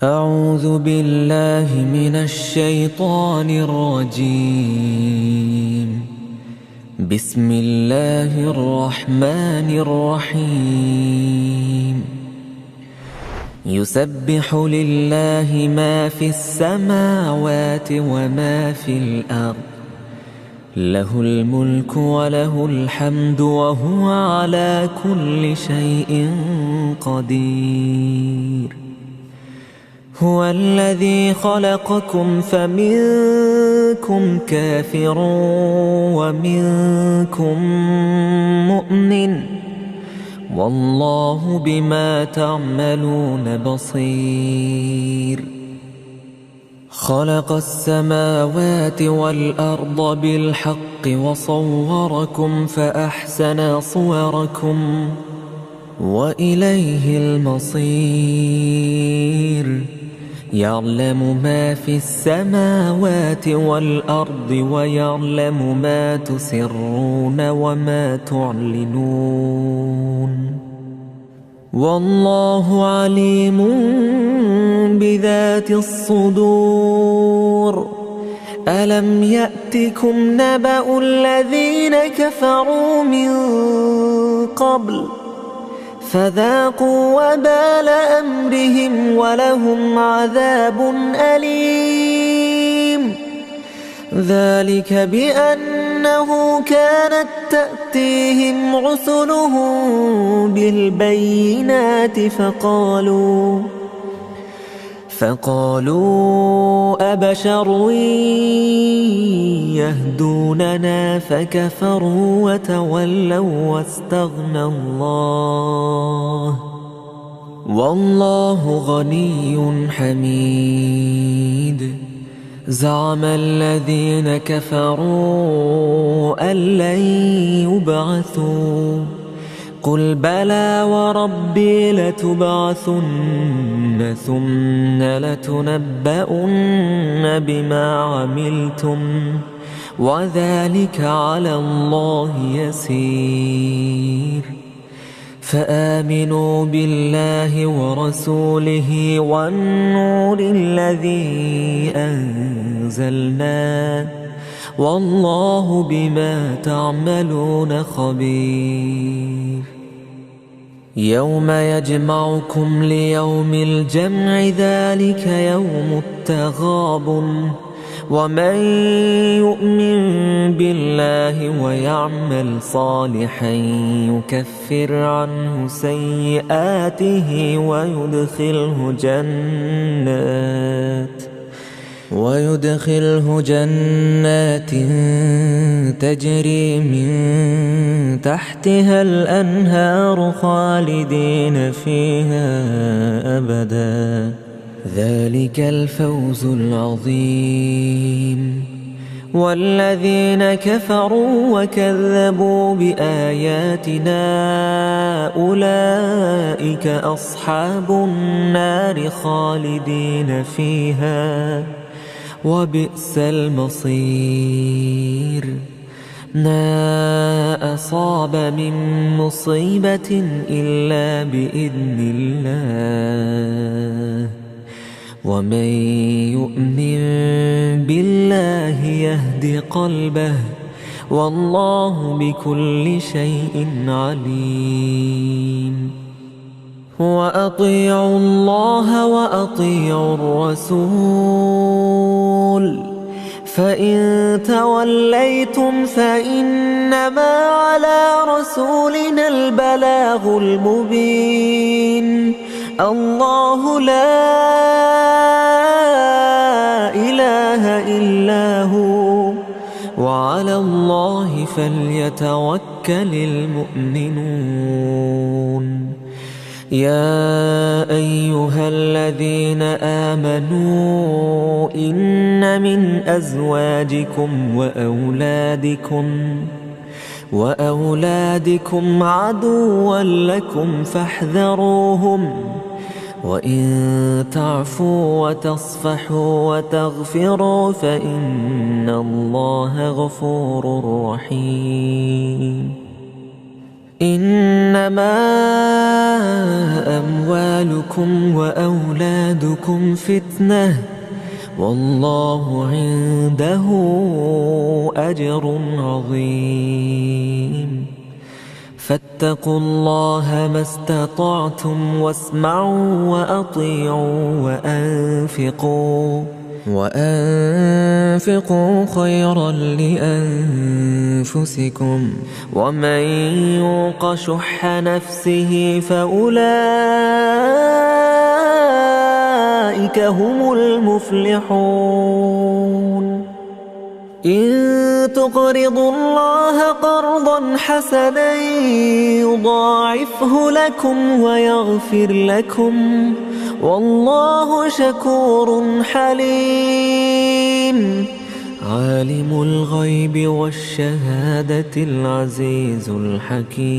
أعوذ بالله من الشيطان الرجيم. بسم الله الرحمن الرحيم. يسبح لله ما في السماوات وما في الأرض، له الملك وله الحمد وهو على كل شيء قدير. هو الذي خلقكم فمنكم كافر ومنكم مؤمن، والله بما تعملون بصير. خلق السماوات والأرض بالحق وصوركم فأحسن صوركم وإليه المصير. يعلم ما في السماوات والأرض ويعلم ما تسرون وما تعلنون، والله عليم بذات الصدور. ألم يأتكم نبأ الذين كفروا من قبل فذاقوا وبال أمرهم ولهم عذاب أليم. ذلك بأنه كانت تأتيهم رسلهم بالبينات فقالوا أبشر يهدوننا فكفروا وتولوا واستغنى الله، والله غني حميد. زعم الذين كفروا أن لن يبعثوا، قل بلى وربي لتبعثن ثم لتنبؤن بما عملتم وذلك على الله يسير. فآمنوا بالله ورسوله والنور الذي أنزلنا، والله بما تعملون خبير. يوم يجمعكم ليوم الجمع ذلك يوم التغابن، ومن يؤمن بالله ويعمل صالحا يكفر عنه سيئاته ويدخله جنات تجري من تحتها الأنهار خالدين فيها أبدا، ذلك الفوز العظيم. والذين كفروا وكذبوا بآياتنا أولئك أصحاب النار خالدين فيها وبئس المصير. ما أصاب من مصيبة إلا بإذن الله، ومن يؤمن بالله يهد قلبه، والله بكل شيء عليم. وأطيعوا الله وأطيعوا الرسول، فإن توليتم فإنما على رسولنا البلاغ المبين. الله لا إله إلا هو، وعلى الله فليتوكل المؤمنون. يا أيها الذين آمنوا إن من أزواجكم وأولادكم عدوا لكم فاحذروهم، وإن تعفوا وتصفحوا وتغفروا فإن الله غفور رحيم. إنما أموالكم وأولادكم فتنة والله عنده أجر عظيم فاتقوا الله ما استطعتم واسمعوا وأطيعوا وأنفقوا خيرا لأنفسكم ومن يوق شح نفسه فأولئك هم المفلحون إن تقرضوا الله قرضا حسنا يضاعفه لكم ويغفر لكم والله شكور حليم عالم الغيب والشهادة العزيز الحكيم